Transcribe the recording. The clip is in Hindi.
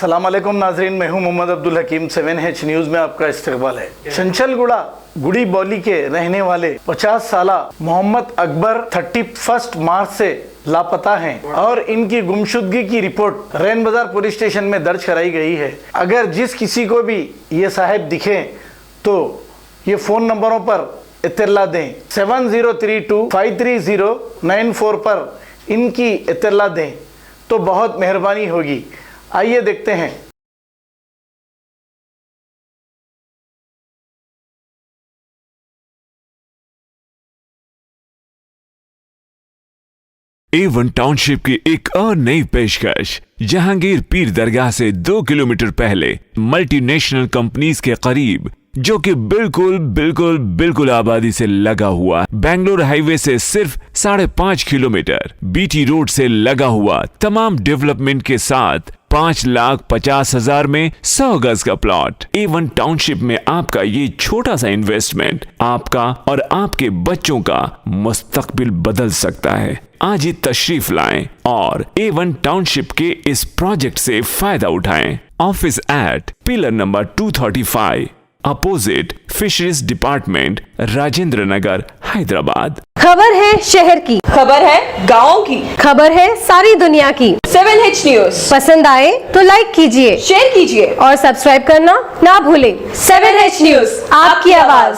अस्सलाम वालेकुम नाजरीन, मैं हूं मोहम्मद अब्दुल हकीम। 7H न्यूज़ में आपका इस्तकबाल है। चंचलगुड़ा गुड़ी बौली के रहने वाले 50 साला मोहम्मद अकबर 31 मार्च से लापता हैं और इनकी गुमशुदगी की रिपोर्ट रैन बाजार पुलिस स्टेशन में दर्ज कराई गई है। अगर जिस किसी को भी ये साहब दिखें तो ये फ़ोन नंबरों पर इत्तला दें। 7032530994 पर इनकी इत्तला दें तो बहुत मेहरबानी होगी। आइए देखते हैं। A1 टाउनशिप की एक और नई पेशकश। जहांगीर पीर दरगाह से 2 किलोमीटर पहले मल्टीनेशनल कंपनीज के करीब, जो कि बिल्कुल आबादी से लगा हुआ, बेंगलोर हाईवे से सिर्फ 5.5 किलोमीटर, बीटी रोड से लगा हुआ, तमाम डेवलपमेंट के साथ 5,50,000 में 100 गज का प्लॉट। A1 टाउनशिप में आपका ये छोटा सा इन्वेस्टमेंट आपका और आपके बच्चों का मुस्तकबिल बदल सकता है। आज ही तशरीफ लाएं और A1 टाउनशिप के इस प्रोजेक्ट से फायदा उठाएं। Office at pillar number 235 opposite fisheries department, Rajendra Nagar, Hyderabad. खबर है शहर की, खबर है गाँव की, खबर है सारी दुनिया की। 7H न्यूज़ पसंद आए तो लाइक कीजिए, शेयर कीजिए और सब्सक्राइब करना ना भूलें। 7H न्यूज़, आपकी आवाज।